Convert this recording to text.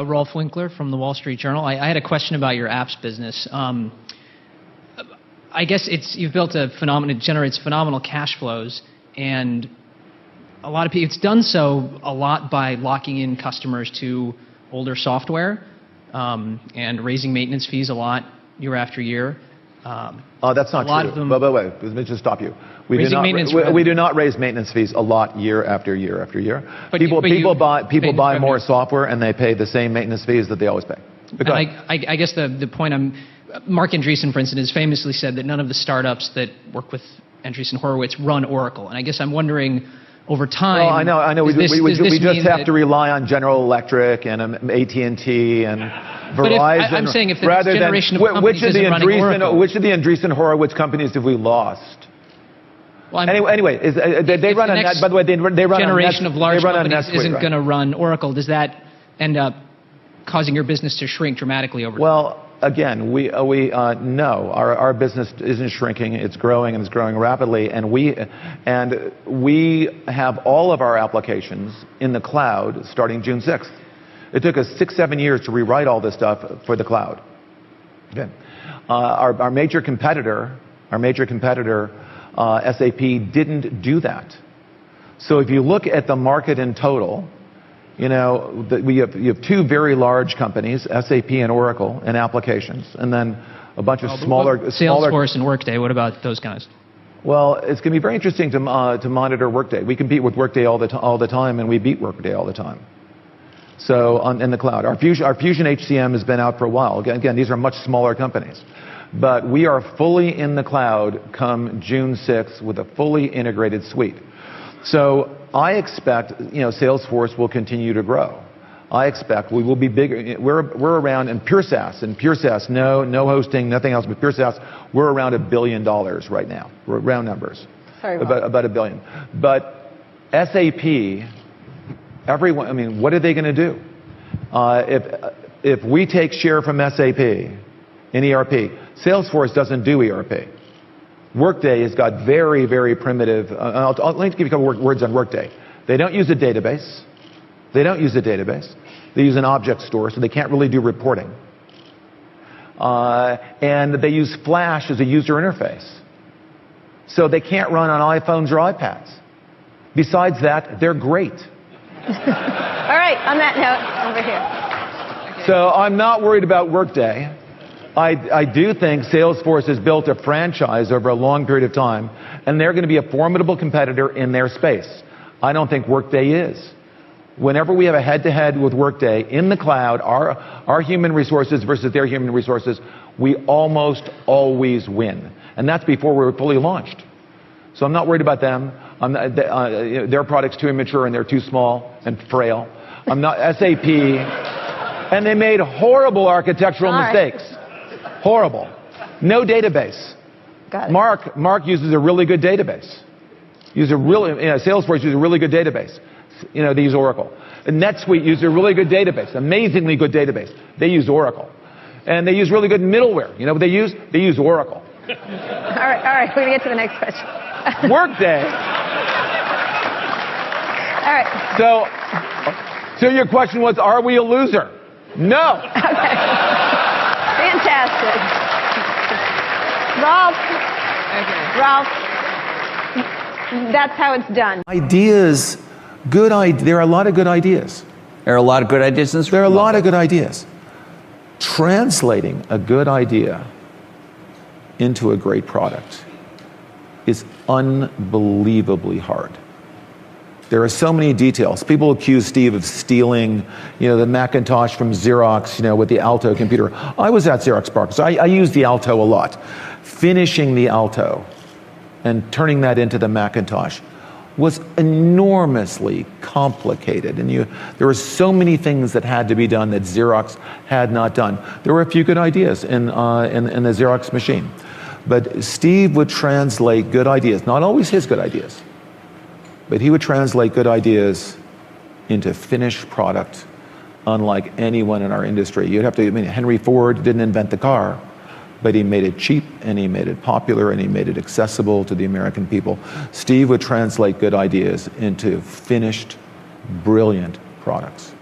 Rolf Winkler from the Wall Street Journal. I had a question about your apps business. I guess you've built a phenomenon, it generates phenomenal cash flows, and a lot of people, it's done so a lot by locking in customers to older software and raising maintenance fees a lot year after year. That's not true. But wait, let me just stop you. We do not raise maintenance fees a lot year after year after year. People buy more software and they pay the same maintenance fees that they always pay. I guess the point Mark Andreessen, for instance, has famously said that none of the startups that work with Andreessen Horowitz run Oracle. And I guess I'm wondering, over time... Well, I know. We just have to rely on General Electric and AT&T and Verizon. I'm saying if the next generation of companies isn't running Oracle... Which of the Andreessen Horowitz companies have we lost? Well, anyway, they run a net. By the way, they run a generation of large companies isn't going to run Oracle. Does that end up causing your business to shrink dramatically over time? Well, again, no, our business isn't shrinking. It's growing, and it's growing rapidly. And we have all of our applications in the cloud starting June 6th. It took us 6-7 years to rewrite all this stuff for the cloud. Okay. Our major competitor, SAP, didn't do that. So if you look at the market in total, you have two very large companies, SAP and Oracle, in applications, and then a bunch of smaller... Salesforce and Workday, what about those guys? Well, it's going to be very interesting to monitor Workday. We compete with Workday all the time, and we beat Workday all the time. So in the cloud. Our Fusion HCM has been out for a while. Again, these are much smaller companies. But we are fully in the cloud come June 6th with a fully integrated suite. So I expect, Salesforce will continue to grow. I expect we will be bigger. We're around in pure SaaS, no hosting, nothing else, but pure SaaS. We're around $1 billion right now. We're round numbers. Sorry, about $1 billion. But SAP, what are they going to do? If we take share from SAP in ERP, Salesforce doesn't do ERP. Workday has got very, very primitive... let me give you a couple words on Workday. They don't use a database. They use an object store, so they can't really do reporting. And they use Flash as a user interface. So they can't run on iPhones or iPads. Besides that, they're great. All right, on that note, over here. So I'm not worried about Workday. I do think Salesforce has built a franchise over a long period of time, and they're going to be a formidable competitor in their space. I don't think Workday is. Whenever we have a head-to-head with Workday in the cloud, our human resources versus their human resources, we almost always win. And that's before we're fully launched. So I'm not worried about them. Their product's too immature and they're too small and frail. I'm not SAP, and they made horrible architectural mistakes. Horrible. No database. Got it. Mark uses a really good database. Salesforce uses a really good database. They use Oracle. And NetSuite uses a really good database, amazingly good database. They use Oracle. And they use really good middleware. You know what they use? They use Oracle. All right, we're going to get to the next question. Workday. All right. So your question was, are we a loser? No. Okay. Fantastic. Rolf. Okay. Ralph, that's how it's done. Ideas, there are a lot of good ideas. There are a lot of good ideas in this room. There are a lot of good ideas. Translating a good idea into a great product is unbelievably hard. There are so many details. People accuse Steve of stealing, the Macintosh from Xerox, with the Alto computer. I was at Xerox PARC, so I used the Alto a lot. Finishing the Alto and turning that into the Macintosh was enormously complicated, and there were so many things that had to be done that Xerox had not done. There were a few good ideas in the Xerox machine, but Steve would translate good ideas, not always his good ideas, but he would translate good ideas into finished product unlike anyone in our industry. Henry Ford didn't invent the car, but he made it cheap, and he made it popular, and he made it accessible to the American people. Steve would translate good ideas into finished, brilliant products.